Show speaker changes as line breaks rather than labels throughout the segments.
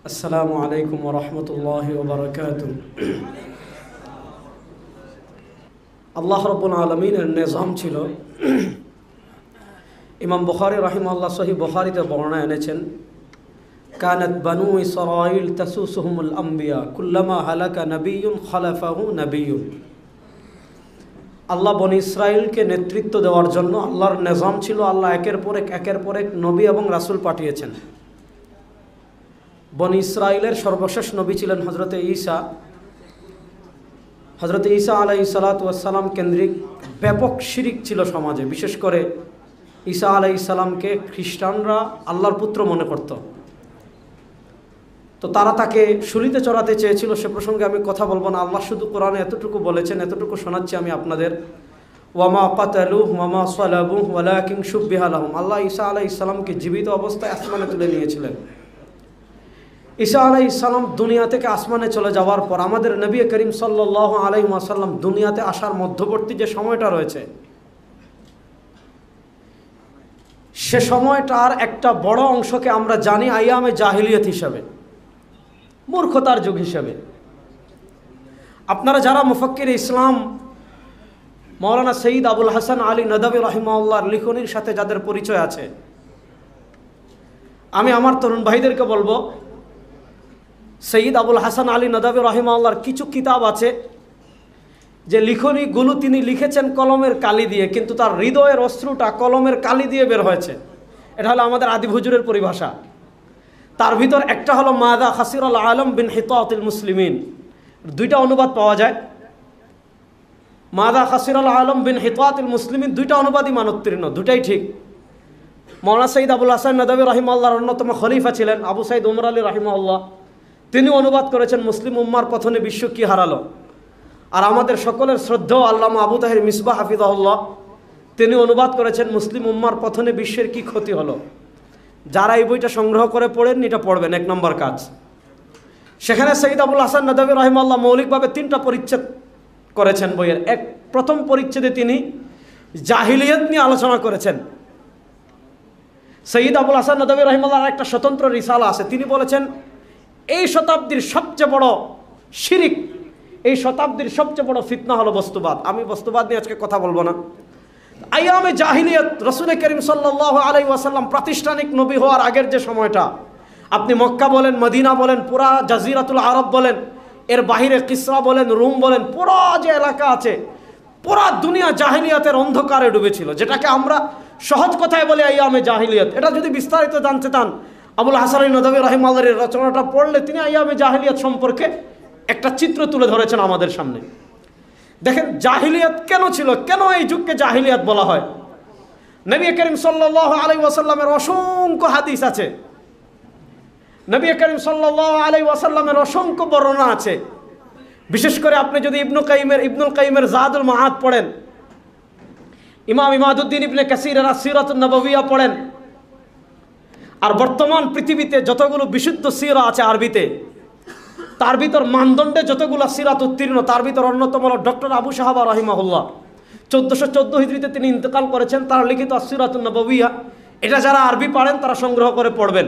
আসসালামু আলাইকুম ওয়া রাহমাতুল্লাহি ওয়া বারাকাতুহু। আল্লাহ রাব্বুল আলামিনের নিজাম ছিল। ইমাম বুখারী রাহিমাহুল্লাহ সহিহ বুখারীতে বর্ণনা এনেছেন, কানাত বানু ইসরাঈল তাসুসুহুমুল আম্বিয়া কুল্লামা হালাকা নাবিয়্যুন খালাফাহু নাবিয়্যুন। আল্লাহ বনি ইসরাইলকে নেতৃত্ব দেওয়ার জন্য আল্লাহর নিজাম ছিল। আল্লাহ একের পর এক নবী এবং রাসূল পাঠিয়েছেন। বনি ইসরাইলের সর্বশেষ নবী ছিলেন হযরতে ঈসা। হযরতে ঈসা আলাইহিস সালাতু ওয়াস সালাম কেন্দ্রিক ব্যাপক শিরিক ছিল সমাজে। বিশেষ করে ঈসা আলাইহিস সালামকে খ্রিস্টানরা আল্লাহর পুত্র মনে করত। তো তারা তাকে শুলিতে চড়াতে চেয়েছিল। সে প্রসঙ্গে আমি কথা বলবো না। আল্লাহ শুধু কোরআনে এতটুকু বলেছেন, এতটুকু শোনাচ্ছি আমি আপনাদের। ওয়ামা কাতালুহু ওয়ামা সালাবুহু ওয়ালাকিন শুব্বিহা লাহুম। আল্লাহ ঈসা আলাইহিস সালামকে জীবিত অবস্থায় আসমানে তুলে নিয়েছিলেন। ঈসা আলাইহিস সালাম দুনিয়া থেকে আসমানে চলে যাওয়ার পর আমাদের নবী করিম সাল্লাল্লাহু আলাইহি ওয়াসাল্লাম দুনিয়াতে আসার মধ্যবর্তী যে সময়টা রয়েছে, সে সময়টার একটা বড় অংশকে আমরা জানি আইয়ামে জাহিলিয়াত হিসাবে, মূর্খতার যুগ হিসাবে। আপনারা যারা মুফাক্কির ইসলাম মাওলানা সৈয়দ আবুল হাসান আলী নদভী রাহিমাহুল্লাহর লিখনির সাথে যাদের পরিচয় আছে, আমি আমার তরুণ ভাইদেরকে বলবো, সৈয়দ আবুল হাসান আলী নদভী রাহিমাহুল্লাহর কিছু কিতাব আছে যে লিখনিগুলো তিনি লিখেছেন কলমের কালি দিয়ে, কিন্তু তার হৃদয়ের অশ্রুটা কলমের কালি দিয়ে বের হয়েছে। এটা হলো আমাদের আদি হুজুরের পরিভাষা। তার ভিতর একটা হলো মাদা খাসিরুল আলম বিন হিতাতিল মুসলিমিন। দুইটা অনুবাদ পাওয়া যায়, মাদা খাসিরুল আলম বিন হিতাতিল মুসলিমিন। দুইটা অনুবাদই মানোত্তীর্ণ, দুটাই ঠিক। মাওলানা সৈয়দ আবুল হাসান নদভী রাহিমাহুল্লাহর অন্যতম খলিফা ছিলেন আবু সাইদ উমর আলী রাহিমাহুল্লাহ। তিনি অনুবাদ করেছেন মুসলিম উম্মার পথনে বিশ্ব কি হারালো। আর আমাদের সকলের শ্রদ্ধেয় আল্লামা আবু তাহের মিসবাহ হাফিজাহুল্লাহ, তিনি অনুবাদ করেছেন মুসলিম উম্মার পথনে বিশ্বের কি ক্ষতি হলো। যারা এই বইটা সংগ্রহ করে পড়েন, এটা পড়বেন, এক নম্বর কাজ। সেখানে সৈয়দ আবুল হাসান নদভী রাহিমাহুল্লাহ মৌলিকভাবে তিনটা পরিচ্ছেদ করেছেন বইয়ের। প্রথম পরিচ্ছেদে তিনি জাহিলিয়াত নিয়ে আলোচনা করেছেন। সৈয়দ আবুল হাসান নদভী রাহিমাহুল্লাহর একটা স্বতন্ত্র রিসালা আছে। তিনি বলেছেন এই শতাব্দীর সবচেয়ে বড় শিরিক, এই শতাব্দীর সবচেয়ে বড় ফিতনা হলো বস্তুবাদ। আমি বস্তুবাদ নিয়ে আজকে কথা বলবো না। আইয়ামে জাহিলিয়াত, রাসূল করিম সাল্লাল্লাহু আলাইহি ওয়াসাল্লাম প্রাতিষ্ঠানিক নবী হওয়ার আগের যে সময়টা, আপনি মক্কা বলেন, মদিনা বলেন, পুরা জাজিরাতুল আরব বলেন, এর বাহিরে কিসরা বলেন, রুম বলেন, পুরা যে এলাকা আছে, পুরা দুনিয়া জাহিলিয়াতের অন্ধকারে ডুবেছিল, যেটাকে আমরা সহজ কথায় বলি আইয়ামে জাহিলিয়াত। এটা যদি বিস্তারিত জানতে চান, আবুল হাসান নদভী রাহিমাহুল্লাহর রচনাটা পড়লে তিনি আইয়ামে জাহিলিয়াত সম্পর্কে একটা চিত্র তুলে ধরেছেন আমাদের সামনে। দেখেন জাহিলিয়াত কেন ছিল, কেন এই যুগকে জাহিলিয়াত বলা হয়। নবী করিম সাল্লাল্লাহু আলাইহি ওয়াসাল্লামের অসংখ্য হাদিস আছে, নবী করিম সাল্লাল্লাহু আলাইহি ওয়াসাল্লামের অসংখ্য বর্ণনা আছে। বিশেষ করে আপনি যদি ইবনুল কাইমের জাদুল মাআদ পড়েন, ইমাম ইমাদউদ্দিন ইবনে কাসিরের আসিরাতুন নবওয়িয়া পড়েন, আর বর্তমান পৃথিবীতে যতগুলো বিশুদ্ধ সিরা আছে আরবিতে, তার ভিতর মানদণ্ডে যতগুলো সিরাত উত্তীর্ণ, তার ভিতর অন্যতম হল ডক্টর আবু শাহাবা রাহিমাহুল্লাহ। 1414 হিজরিতে তিনি ইন্তেকাল করেছেন। তার লিখিত আসিরাতুন নবওয়িয়া, এটা যারা আরবি পারেন তারা সংগ্রহ করে পড়বেন।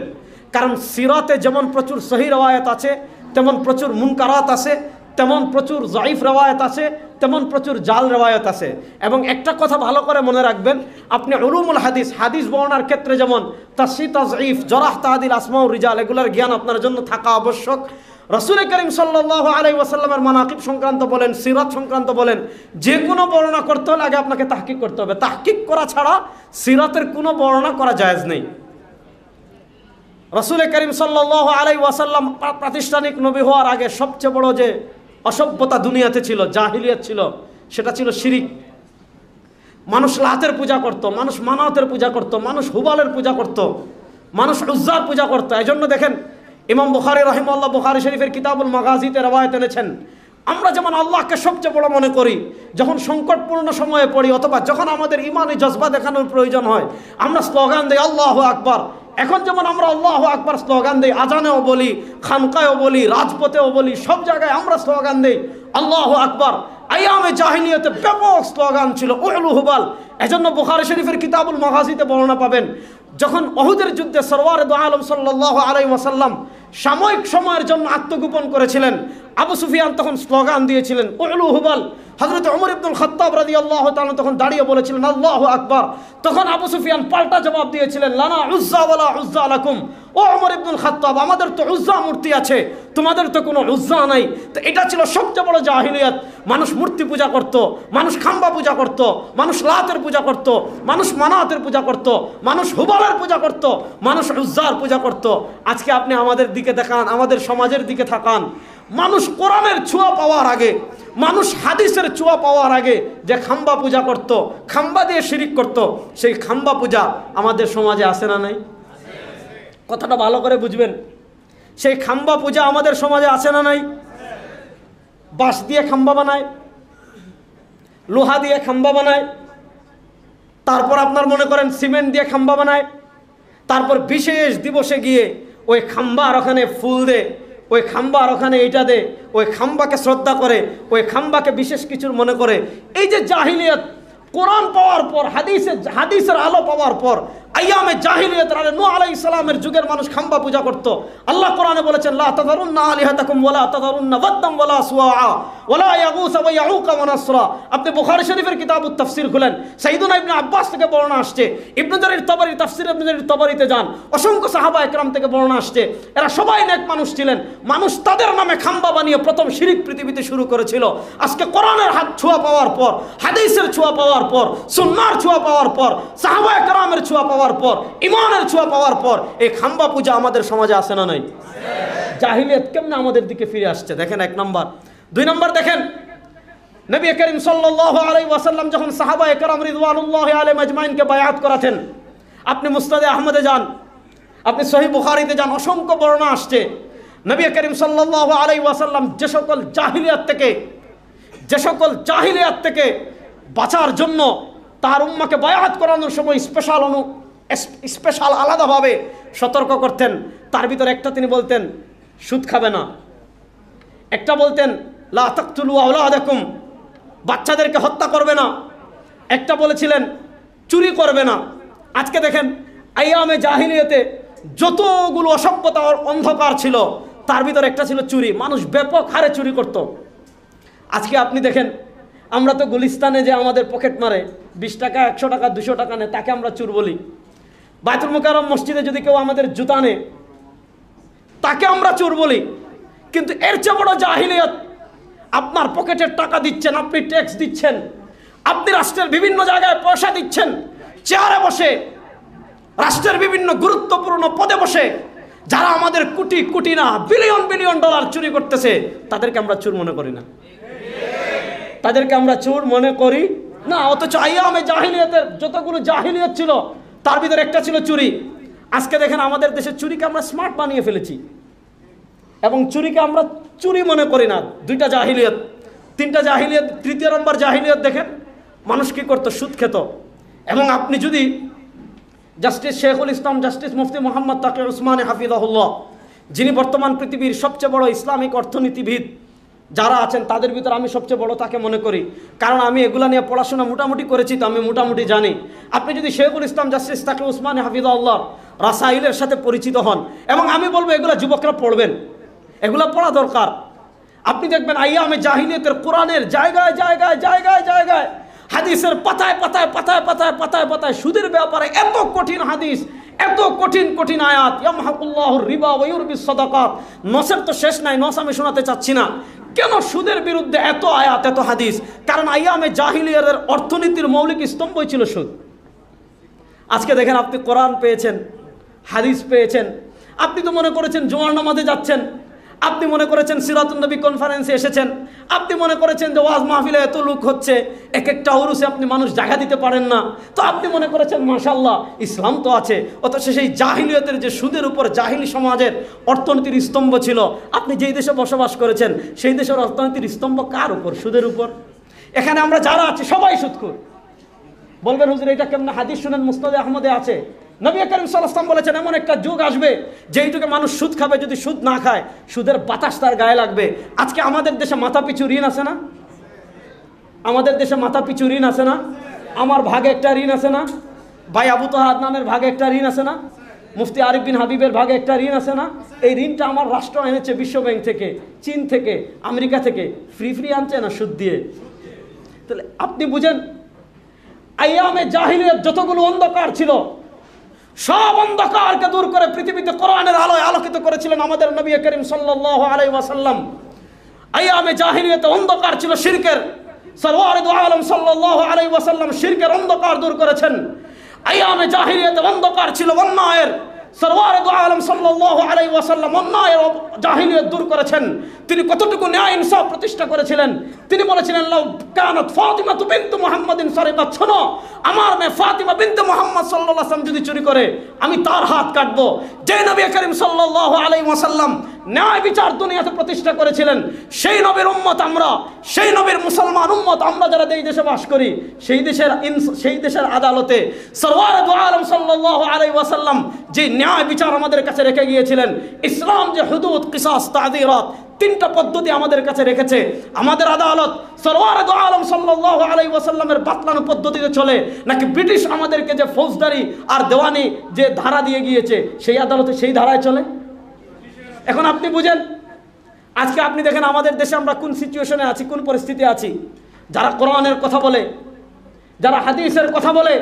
কারণ সিরাতে যেমন প্রচুর সহি রওয়ায়াত আছে, তেমন প্রচুর মুনকারাত আছে, তেমন প্রচুর যায়িফ রওয়ায়াত আছে, তেমন প্রচুর জাল রওয়ায়াত আছে। এবং একটা কথা ভালো করে মনে রাখবেন, আপনি উলুমুল হাদিস, হাদিস বর্ণনার ক্ষেত্রে যেমন তাসহিহ তাযঈফ, জরাহ তা'দিল, আসমাউর রিজাল, এগুলোর জ্ঞান আপনার জন্য থাকা আবশ্যক। রাসূল করিম সাল্লাল্লাহু আলাইহি ওয়াসাল্লামের মানাকিব সংক্রান্ত বলেন, সিরাত সংক্রান্ত বলেন, যে কোনো বর্ণনা করতে হলে আগে আপনাকে তাহকিক করতে হবে। তাহকিক করা ছাড়া সিরাতের কোনো বর্ণনা করা জায়েজ নেই। রাসূল করিম সাল্লাল্লাহু আলাইহি ওয়াসাল্লাম প্রাতিষ্ঠানিক নবী হওয়ার আগে সবচেয়ে বড় যে অসভ্যতা দুনিয়াতে ছিল, জাহিলিয়াত ছিল, সেটা ছিল শিরিক। মানুষ লাতের পূজা করত, মানুষ মানাতের পূজা করত, মানুষ হুবালের পূজা করত, মানুষ উজ্জার পূজা করত। এই জন্য দেখেন ইমাম বুখারী রাহিমাহুল্লাহ বুখারী শরীফের কিতাবুল মাগাজিতে রওয়ায়াত এনেছেন, আমরা যেমন আল্লাহকে সবচেয়ে বড় মনে করি যখন সংকটপূর্ণ সময়ে পড়ি, অথবা যখন আমাদের ইমানি জজবা দেখানোর প্রয়োজন হয়, আমরা স্লোগান দিই আল্লাহু আকবার। এখন যেমন আমরা আল্লাহু আকবার স্লোগান দিই, আজানেও বলি, খানকায়ও বলি, রাজপথেও বলি, সব জায়গায় আমরা স্লোগান দিই আল্লাহু আকবার। আইয়ামে জাহিলিয়াতে ব্যাপক স্লোগান ছিল উলু হুবাল। এজন্য বুখারী শরীফের কিতাবুল মাগাজিতে বর্ণনা পাবেন, যখন উহুদের যুদ্ধে সরওয়ারে দু আলম সাল্লাল্লাহু আলাইহি ওয়াসাল্লাম সাময়িক সময়ের জন্য আত্মগোপন করেছিলেন, আবু সুফিয়ান তখন স্লোগান দিয়েছিলেন উলু হুবাল। হযরত ওমর ইবনুল খাত্তাব রাদিয়াল্লাহু তাআলা তখন দাঁড়িয়ে বলেছিলেন আল্লাহু আকবার। তখন আবু সুফিয়ান পাল্টা জবাব দিয়েছিলেন লানা উজ্জা ওয়ালা উজ্জা লাকুম। ও ওমর ইবনুল খাত্তাব, আমাদের তো উজ্জা মূর্তি আছে, তোমাদের তো কোনো উজ্জা নাই। তো এটা ছিল সবচেয়ে বড় জাহিলিয়াত। মানুষ মূর্তি পূজা করত, মানুষ খাম্বা পূজা করত, মানুষ লাতের পূজা করত, মানুষ মানাতের পূজা করত, মানুষ হুবালের পূজা করত, মানুষ উজ্জার পূজা করত। আজকে আপনি আমাদের দিকে দেখান, আমাদের সমাজের দিকে তাকান, মানুষ কোরআনের ছোঁয়া পাওয়ার আগে, মানুষ হাদিসের ছোঁয়া পাওয়ার আগে যে খাম্বা পূজা করত, খাম্বা দিয়ে শিরিক করত, সেই খাম্বা পূজা আমাদের সমাজে আছে না নাই? কথাটা ভালো করে বুঝবেন, সেই খাম্বা পূজা আমাদের সমাজে আছে না নাই? বাঁশ দিয়ে খাম্বা বানায়, লোহা দিয়ে খাম্বা বানায়, তারপর আপনার মনে করেন সিমেন্ট দিয়ে খাম্বা বানায়, তারপর বিশেষ দিবসে গিয়ে ওই খাম্বার ওখানে ফুল দে, ওই খাম্বার ওখানে এইটা দে, ওই খাম্বাকে শ্রদ্ধা করে, ওই খাম্বাকে বিশেষ কিছুর মনে করে। এই যে জাহিলিয়াত, কোরআন পাওয়ার পর, হাদিসের আলো পাওয়ার পর আইয়ামে জাহিলিয়াত নূহ আলাইহিস সালামের যুগের মানুষ খাম্বা পূজা করত। আল্লাহ কোরআনে বলেছেন লা তাযারুন্না আলিহাতাকুম ওয়ালা তাযারুন্না ওয়াদ্দাম ওয়ালা সুওয়া ওয়ালা ইয়াগুস ওয়া ইয়াউক ওয়া নাসরা। আপনি বুখারী শরীফের কিতাবুত তাফসীর খুলেন, সাইয়্যিদুনা ইবনে আব্বাস থেকে বর্ণনা আসছে, ইবনে জারীর তাবরী তাফসীর ইবনে জারীর তাবরীতে যান, অসংখ্য সাহাবা একরাম থেকে বর্ণনা আসছে। এরা সবাই নেক মানুষ ছিলেন, মানুষ তাদের নামে খাম্বা বানিয়ে প্রথম শিরিক পৃথিবীতে শুরু করেছিল। আজকে কোরআনের হাত ছোঁয়া পাওয়ার পর, হাদিসের ছোঁয়া পাওয়ার পর, সুন্নাহর ছোঁয়া পাওয়ার পর, সাহাবা একরামের ছোঁয়া পাওয়ার পর, ইমানের ছোঁয়া পাওয়ার পর এই খাম্বা পূজা আমাদের সমাজে আসে না নাই? জাহিলিয়াত কেমনে আমাদের দিকে ফিরে আসছে দেখেন, এক নম্বর। দুই নম্বর দেখেন, নবী করিম সাল্লাল্লাহু আলাইহি ওয়াসাল্লাম যখন সাহাবায়ে কেরাম রিদওয়ানুল্লাহি আলাইহিম আজমাইনকে বায়াত করাতেন, আপনি মুসনাদে আহমদে যান, আপনি সহিহ বুখারীতে যান, অসংখ্য বর্ণনা আসছে। নবী করিম সাল্লাল্লাহু আলাইহি ওয়াসাল্লাম যে সকল জাহিলিয়াত থেকে বাঁচার জন্য তার উম্মাকে বায়াত করানোর সময় স্পেশাল আলাদাভাবে সতর্ক করতেন। তার ভিতরে একটা তিনি বলতেন সুদ খাবে না, একটা বলতেন লা তাকতুলু আওলাদাকুম, বাচ্চাদেরকে হত্যা করবে না, একটা বলেছিলেন চুরি করবে না। আজকে দেখেন আইয়ামে জাহিলিয়াতে যতগুলো অসভ্যতা অন্ধকার ছিল তার ভিতরে একটা ছিল চুরি। মানুষ ব্যাপক হারে চুরি করত। আজকে আপনি দেখেন, আমরা তো গুলিস্তানে যে আমাদের পকেট মারে 20 টাকা 100 টাকা 200 টাকা নেয়, তাকে আমরা চোর বলি। বাইতুল মুকাররম মসজিদে যদি কেউ আমাদের জুতা নেয়, তাকে আমরা চোর বলি। কিন্তু এর চেয়ে বড় জাহিলিয়াত, আপনার পকেটের টাকা দিচ্ছেন, আপনি ট্যাক্স দিচ্ছেন, আপনি রাষ্ট্রের বিভিন্ন জায়গায় পয়সা দিচ্ছেন, চেয়ারে বসে রাষ্ট্রের বিভিন্ন গুরুত্বপূর্ণ পদে বসে যারা আমাদের কোটি কোটি না বিলিয়ন বিলিয়ন ডলার চুরি করতেছে, তাদেরকে আমরা চোর মনে করি না, তাদেরকে আমরা চোর মনে করি না। অথচ আইয়ামে জাহিলিয়াতের যতগুলো জাহিলিয়াত ছিল তার ভিতরে একটা ছিল চুরি। আজকে দেখেন আমাদের দেশে চুরিকে আমরা স্মার্ট বানিয়ে ফেলেছি এবং চুরিকে আমরা চুরি মনে করি না। দুইটা জাহিলিয়াত, তিনটা জাহিলিয়াত, তৃতীয় নম্বর জাহিলিয়াত দেখেন মানুষ কি করত, সুদ খেত। এবং আপনি যদি জাস্টিস শেখুল ইসলাম, জাস্টিস মুফতি মোহাম্মদ তাকি উসমানী হাফিজাহুল্লাহ, যিনি বর্তমান পৃথিবীর সবচেয়ে বড় ইসলামিক অর্থনীতিবিদ যারা আছেন তাদের ভিতরে আমি সবচেয়ে বড় তাকে মনে করি, কারণ আমি এগুলা নিয়ে পড়াশোনা মোটামুটি করেছি, তো আমি মোটামুটি জানি। আপনি যদি শেখুল ইসলাম জাস্টিস তাকি উসমানী হাফিজাহুল্লাহ রাসাইলের সাথে পরিচিত হন, এবং আমি বলবো এগুলা যুবকরা পড়বেন, এগুলা পড়া দরকার। আপনি দেখবেন আইয়ামে জাহিলিয়াতের কোরআনের জায়গায় জায়গায় জায়গায় জায়গায়, হাদিসের পাতায় পাতায় পাতায় পাতায় পাতায় পাতায় সুদের ব্যাপারে এত কঠিন হাদিস, এত কঠিন কঠিন আয়াত, ইয়ামহাকুল্লাহুর রিবা ওয়া ইউরবিস সাদাকাত। নসের তো শেষ নাই, নস আমি শোনাতে চাচ্ছি না। কেন সুদের বিরুদ্ধে এত আয়াত, এত হাদিস? কারণ আইয়ামে জাহিলিয়াতের অর্থনীতির মৌলিক স্তম্ভই ছিল সুদ। আজকে দেখেন আপনি কোরআন পেয়েছেন, হাদিস পেয়েছেন, আপনি তো মনে করেছেন জুমার নামাজে যাচ্ছেন, আপনি মনে করেছেন সিরাতুন নবী কনফারেন্সে এসেছেন, আপনি মনে করেছেন যে ওয়াজ মাহফিলে এত লোক হচ্ছে, এক একটা উরুসে আপনি মানুষ জায়গা দিতে পারেন না, তো আপনি মনে করেছেন মাশাআল্লাহ ইসলাম তো আছে। অথচ সেই জাহিলিয়াতের যে সুদের উপর জাহিলি সমাজের অর্থনীতির স্তম্ভ ছিল, আপনি যেই দেশে বসবাস করেছেন সেই দেশের অর্থনীতির স্তম্ভ কার উপর? সুদের উপর। এখানে আমরা যারা আছি সবাই সুদখোর। বলবেন হুজুর এটা কেমন? হাদিস শুনেন, মুসনাদে আহমদে আছে, নবী করিম সাল্লাল্লাহু আলাইহি ওয়াসাল্লাম বলেছেন এমন একটা যুগ আসবে যেই যুগে মানুষ সুদ খাবে, যদি সুদ না খায় সুদের বাতাস তার গায়ে লাগবে। আজকে আমাদের দেশে মাথা পিছু ঋণ আছে না? আমাদের দেশে মাথা পিছু ঋণ আছে না? আমার ভাগে একটা ঋণ আছে না? ভাই আবু তাহা আদনানের ভাগে একটা ঋণ আছে না? মুফতি আরিফ বিন হাবিবের ভাগে একটা ঋণ আছে না? এই ঋণটা আমার রাষ্ট্র এনেছে বিশ্ব ব্যাংক থেকে, চীন থেকে, আমেরিকা থেকে। ফ্রি ফ্রি আনছে না, সুদ দিয়ে। তাহলে আপনি বুঝেন, আইয়ামে জাহিলিয়াত যতগুলো অন্ধকার ছিল সব অন্ধকারকে দূর করে পৃথিবীতে কোরআনের আলোয় আলোকিত করেছিলেন আমাদের নবী করিম সাল্লাল্লাহু আলাইহি ওয়াসাল্লাম। আইয়ামে জাহিলিয়াতে অন্ধকার ছিল শিরকের, সরওয়ারে দু আলম সাল্লাল্লাহু আলাইহি ওয়াসাল্লাম শিরকের অন্ধকার দূর করেছেন। আইয়ামে জাহিলিয়াতে অন্ধকার ছিল অন্যায়ের, সরওয়ারে দু আলম সাল্লাল্লাহু আলাইহি ওয়াসাল্লাম অন্যায়ের জাহিলিয়াত দূর করেছেন। তিনি কতটুকু ন্যায় ইনসাফ প্রতিষ্ঠা করেছিলেন। তিনি বলেছিলেন, লাউ কানাত ফাতিমা বিনতু মুহাম্মাদিন সারিকাত, শোনো, আমার মেয়ে ফাতিমা বিনতে মুহাম্মদ সাল্লাল্লাহু আলাইহি ওয়াসাল্লাম যদি চুরি করে আমি তার হাত কাটবো। যে নবী করিম সাল্লাল্লাহু আলাইহি ওয়াসাল্লাম ন্যায় বিচার দুনিয়াতে প্রতিষ্ঠা করেছিলেন, সেই নবীর উম্মত আমরা, সেই নবীর মুসলমান উম্মত আমরা যারা এই দেশে বাস করি, সেই দেশের আদালতে সরওয়ারে দু আলম সাল্লাল্লাহু আলাইহি ওয়াসাল্লাম যে ন্যায় বিচার আমাদের কাছে রেখে গিয়েছিলেন, ইসলাম যে হুদুদ, কিসাস, তা'যীরাত, তিনটা পদ্ধতি আমাদের কাছে রেখেছে। আমাদের আদালত সরওয়ারে দু আলম সাল্লাল্লাহু আলাইহি ওয়াসাল্লামের বাতলানো পদ্ধতিতে চলে, নাকি ব্রিটিশ আমাদেরকে যে ফৌজদারি আর দেওয়ানি যে ধারা দিয়ে গিয়েছে সেই আদালতে সেই ধারায় চলে? এখন আপনি বুঝেন, আজকে আপনি দেখেন আমাদের দেশে আমরা কোন সিচুয়েশনে আছি, কোন পরিস্থিতি আছি। যারা কোরআনের কথা বলে, যারা হাদিসের কথা বলে,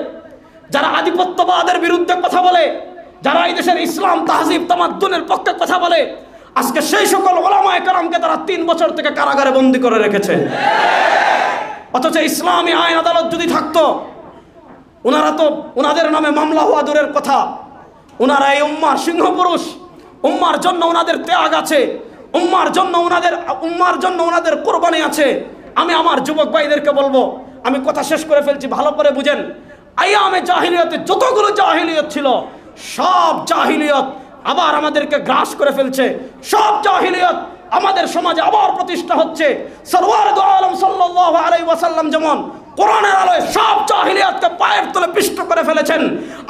যারা আধিপত্যবাদের বিরুদ্ধে কথা বলে, যারা এই দেশের ইসলাম, তাহজিব, তামাদ্দুনের পক্ষে কথা বলে, আজকে সেই সকল ওলামায়ে কেরামকে তারা 3 বছর থেকে কারাগারে বন্দী করে রেখেছে। অথচ ইসলামী আইন আদালত যদি থাকতো, ওনারা তো, ওনাদের নামে মামলা হওয়া দূরের কথা, ওনারা এই উম্মার সিংহপুরুষ, উম্মার জন্য ওনাদের ত্যাগ আছে, উম্মার জন্য ওনাদের কোরবানি আছে। আমি আমার যুবক ভাইদেরকে বলবো, আমি কথা শেষ করে ফেলছি, ভালো করে বুঝেন। আইয়ামে জাহিলিয়াতে যতগুলো জাহিলিয়াত ছিল, সব জাহিলিয়াত আবার আমাদেরকে গ্রাস করে ফেলছে। সব জাহিলিয়াত আমাদের সমাজে আবার প্রতিষ্ঠা হচ্ছে। সরওয়ারে দু আলম সাল্লাল্লাহু আলাইহি ওয়াসাল্লাম যেমন কোরআনের আলোয় সব জাহিলিয়াতকে পায়ের তলে পিষ্ট করে ফেলেছেন।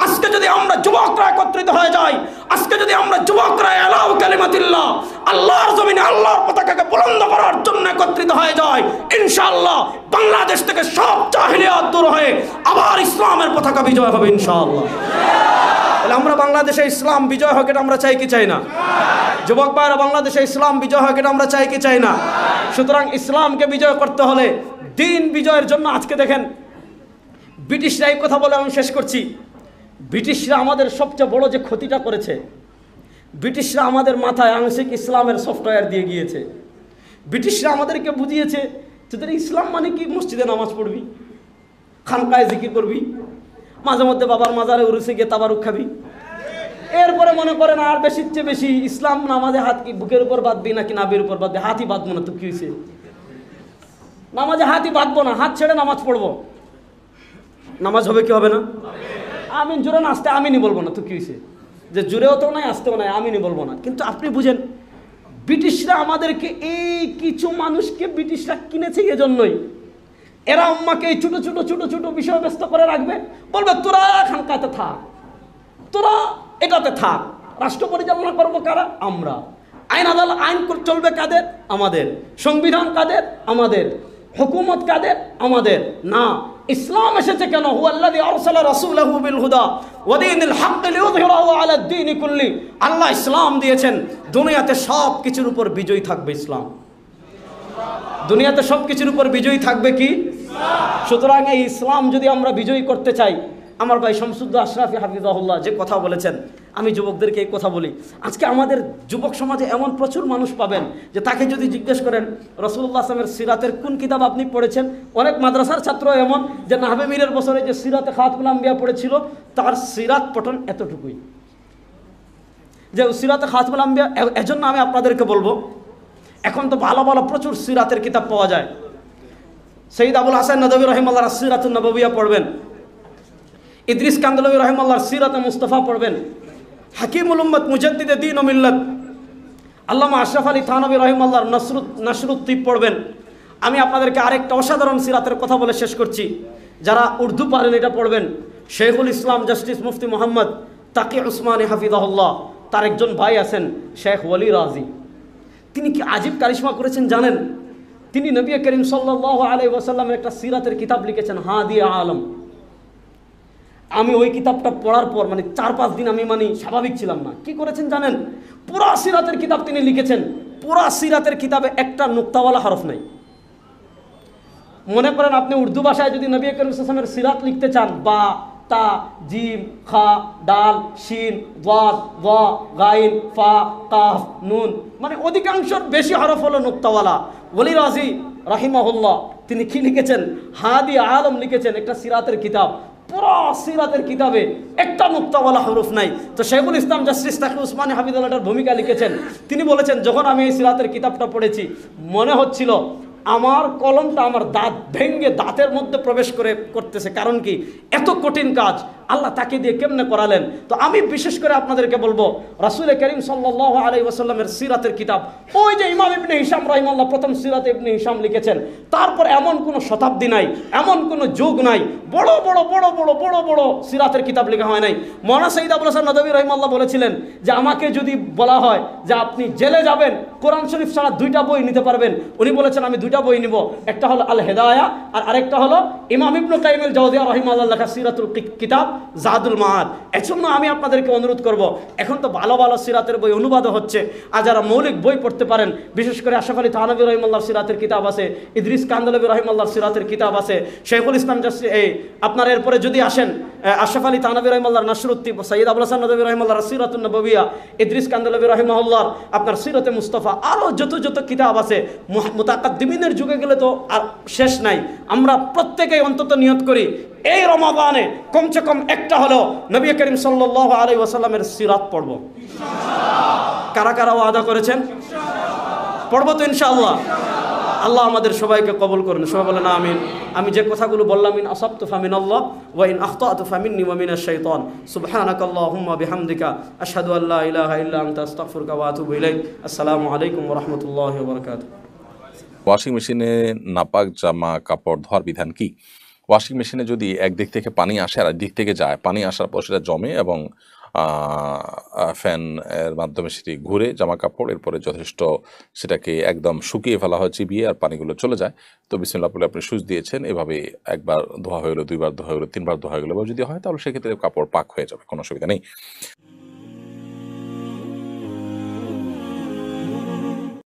আজকে যদি আমরা যুবকরা একত্রিত হয়ে যাই, আজকে যদি আমরা যুবকরা আলাউ কালিমাতিল্লাহ, আল্লাহর জমিনে আল্লাহর পতাকাকে বুলন্দ করার জন্য একত্রিত হয়ে যাই, ইনশাআল্লাহ বাংলাদেশ থেকে সব জাহিলিয়াত দূর হয়ে আবার ইসলামের পতাকা বিজয় হবে ইনশাআল্লাহ। তাহলে আমরা বাংলাদেশে ইসলাম বিজয় হোক, এটা আমরা চাই কি চাই না? যুবক ভাইরা, বাংলাদেশে ইসলাম বিজয় হোক, এটা আমরা চাই কি চাই না? সুতরাং ইসলামকে বিজয় করতে হলে, দিন বিজয়ের জন্য, আজকে দেখেন ব্রিটিশরা এই কথা বলে আমি শেষ করছি, ব্রিটিশরা আমাদের সবচেয়ে বড় যে ক্ষতিটা করেছে, ব্রিটিশরা আমাদের মাথায় আংশিক ইসলামের সফটওয়্যার দিয়ে গিয়েছে। ব্রিটিশরা আমাদেরকে বুঝিয়েছে তোদের ইসলাম মানে কি, মসজিদে নামাজ পড়বি, খানকায় জিকির করবি, মাঝে মধ্যে বাবার মাজারে উরুসে গিয়ে তাবারুক খাবি, এরপরে মনে করেন আর বেশির চেয়ে বেশি ইসলাম নামাজে হাত কি বুকের উপর বাঁধবি নাকি নাভির উপর বাঁধবি? হাতই বাঁধবো না তো কি হয়েছে? নামাজে হাতই বাঁধবো না, হাত ছেড়ে নামাজ পড়বো, নামাজ হবে কি হবে না? আমিন জোরে না আসতে আমিনই বলবো না তো কি হয়েছে? যে জোরেও তো নাই আসতেও নাই, আমিনই বলবো না। কিন্তু আপনি বুঝেন, ব্রিটিশরা আমাদেরকে, এই কিছু মানুষকে ব্রিটিশরা কিনেছে এজন্যই, এরা উম্মাকে এই ছোট ছোট ছোট ছোট বিষয় ব্যস্ত করে রাখবে, বলবে তোরা খানকাতে থাক, তোরা এটাতে থাক, রাষ্ট্র পরিচালনা করবো কারা? আমরা। আইন আদালত, আইন চলবে কাদের? আমাদের। সংবিধান কাদের? আমাদের। হুকুমত কাদের? আমাদের। না, ইসলাম এসেছে কেন? হুয়াল্লাযী আরসালা রাসূলাহু বিল হুদা ওয়া দীনিল হক লিইয়ুযহিরাহু আলা দ্বীনি কুল্লি। আল্লাহ ইসলাম দিয়েছেন, দুনিয়াতে সব কিছুর উপর বিজয়ী থাকবে ইসলাম। দুনিয়াতে সব কিছুর উপর বিজয়ী থাকবে কি? সুতরাং এই ইসলাম যদি আমরা বিজয়ী করতে চাই, আমার ভাই শামসুদ্দৌলা আশরাফী হাফিজাহুল্লাহ যে কথা বলেছেন, আমি যুবকদেরকে এই কথা বলি। আজকে আমাদের যুবক সমাজে এমন প্রচুর মানুষ পাবেন যে তাকে যদি জিজ্ঞেস করেন রাসূলুল্লাহ সাল্লাল্লাহু আলাইহি ওয়াসাল্লামের সিরাতের কোন কিতাব আপনি পড়েছেন, অনেক মাদ্রাসার ছাত্র এমন যে নাহবে মীরের বছরে যে সিরাতে খাতমুল আম্বিয়া পড়েছিল, তার সিরাত পঠন এতটুকুই, যে সিরাতে খাতমুল আম্বিয়া। এজন্য আমি আপনাদেরকে বলবো, এখন তো ভালো ভালো প্রচুর সিরাতের কিতাব পাওয়া যায়। সৈয়দ আবুল হাসান নদভী রাহিমাহুল্লাহর সিরাতুন নববিয়া পড়বেন, ইদ্রিস কান্দলভী রাহিমাহুল্লাহর সিরাতে মুস্তাফা পড়বেন, হাকিমুল উম্মত মুজাদ্দিদে দ্বীন ও মিল্লাত আল্লামা আশরাফ আলী থানভী রাহিমাহুল্লাহর নসরুত তিব পড়বেন। আমি আপনাদেরকে আরেকটা অসাধারণ সিরাতের কথা বলে শেষ করছি, যারা উর্দু পারেন এটা পড়বেন। শেখুল ইসলাম জাস্টিস মুফতি মোহাম্মদ তাকি উসমানী হাফিজাহুল্লাহ, তার একজন ভাই আছেন শেখ ওয়ালি রাজি। তিনি কি আজীব কারিশমা করেছেন জানেন? তিনি নবী করিম সাল্লাল্লাহু আলাইহি ওয়াসাল্লামের একটা সিরাতের কিতাব লিখেছেন, হাদিয়া আলম। আমি ওই কিতাবটা পড়ার পর 4-5 দিন আমি স্বাভাবিক ছিলাম না। কি করেছেন জানেন? পুরা সিরাতের কিতাব তিনি লিখেছেন, পুরা সিরাতের কিতাবে একটা নুক্তাওয়ালা হরফ নাই। মনে করেন আপনি উর্দু ভাষায় যদি নবী করিম সাল্লাল্লাহু আলাইহি ওয়াসাল্লামের সিরাত লিখতে চান, বা, তা, জিম, খা, ডাল, শিন, ওয়াদ, ওয়া, গাইন, ফা, কাফ, নুন, অধিকাংশের বেশি হরফ হলো নুক্তাওয়ালা। ওলি রাজি রাহিমাহুল্লাহ তিনি কি লিখেছেন? হাদি আলম লিখেছেন একটা সিরাতের কিতাব, পুরো সিরাতের কিতাবে একটা নুক্তাওয়ালা হরফ নাই। তো শেখুল ইসলাম জাস্টিস তাকি উসমানী হাফিজুল্লাহর ভূমিকা লিখেছেন। তিনি বলেছেন, যখন আমি এই সিরাতের কিতাবটা পড়েছি, মনে হচ্ছিল আমার কলমটা আমার দাঁত ভেঙে দাঁতের মধ্যে প্রবেশ করতেছে। কারণ কি? এত কঠিন কাজ আল্লাহ তাকে দিয়ে কেমনে করালেন। তো আমি বিশেষ করে আপনাদেরকে বলবো, রাসূল করিম সাল্লাল্লাহু আলাইহি ওয়াসাল্লামের সিরাতের কিতাব, ওই যে ইমাম ইবনে হিশাম রাহিমাহুল্লাহ প্রথম সিরাতে ইবনে হিশাম লিখেছেন, তারপর এমন কোনো শতাব্দী নাই, এমন কোনো যুগ নাই বড় বড় বড় বড় বড় বড় সিরাতের কিতাব লেখা হয় নাই। মাওলানা সৈয়দ আবুল হাসান নদভী রাহিমাহুল্লাহ বলেছিলেন যে আমাকে যদি বলা হয় যে আপনি জেলে যাবেন, কোরআন শরীফ ছাড়া 2টা বই নিতে পারবেন, উনি বলেছেন আমি 2টা বই নিব। একটা হলো আল হেদায়া, আর আরেকটা হলো ইমাম ইবনে কাইয়িম আল জাওজিয়া রাহিমাহুল্লাহ লেখা সিরাতুল কিতাব জাদুল মাআদ। এজন্য আমি আপনাদেরকে অনুরোধ করব, এখন তো ভালো ভালো সিরাতের বই অনুবাদও হচ্ছে, আর যারা মৌলিক বই পড়তে পারেন, বিশেষ করে আশরাফ আলী থানভী রাহিমাহুল্লাহর সিরাতের কিতাব আছে, ইদ্রিস কান্দলভী রাহিমাহুল্লাহর সিরাতের কিতাব আছে, শেখুল ইসলাম আপনার এরপরে যদি আসেন আশরাফ আলী থানভী রাহিমাহুল্লাহর নাসরুদ্দিন, সৈয়দ আবুল হাসান নদভী রাহিমাহুল্লাহর সিরাতুন নববিয়া, ইদ্রিস কান্দলভী রাহিমাহুল্লাহর আপনার সিরাতে মুস্তাফা, আরও যত কিতাব আছে, মুতাকাদ্দিমিনের যুগে গেলে তো আর শেষ নাই। আমরা প্রত্যেকেই অন্তত নিয়ত করি এই রমাদানে কমসে কম একটা হলো নবী করিম সাল্লাল্লাহু আলাইহি ওয়াসাল্লামের সিরাত পড়ব। কারা কারা ওয়াদা করেছেন? পড়ব তো ইনশাআল্লাহ। আল্লাহ আমাদের সবাইকে কবুল করুন। সবাই বলেন আমিন। আমি যে কথাগুলো বললাম, ইন আসাবতু ফামিনাল্লাহ ওয়া ইন আখতাতু ফামিন্নি ওয়া মিনাশ শাইতান। সুবহানাকাল্লাহুম্মা বিহামদিকা আশহাদু আল্লা ইলাহা ইল্লা আনতা আস্তাগফিরুকা ওয়া আতুবু ইলাইক। আসসালামু আলাইকুম ওয়া রাহমাতুল্লাহি ওয়া বারাকাতুহু।
ওয়াশিং মেশিনে নাপাক জামা কাপড় ধোয়ার বিধান কি? ওয়াশিং মেশিনে যদি একদিক থেকে পানি আসে আর একদিক থেকে যায়, পানি আসার পর সেটা জমে এবং ফ্যান এর মাধ্যমে সেটি ঘুরে জামা কাপড়, এরপরে যথেষ্ট সেটাকে একদম শুকিয়ে ফেলা হয় চিবিয়ে, আর পানিগুলো চলে যায়। তো বিসমিল্লাহ বলে আপনি সুইচ দিয়েছেন, এভাবে একবার ধোয়া হয়ে গেলো, 2বার ধোয়া হয়ে গেলো, 3বার ধোয়া হয়ে গেলো, বা যদি হয় তাহলে সেক্ষেত্রে কাপড় পাক হয়ে যাবে, কোনো অসুবিধা নেই।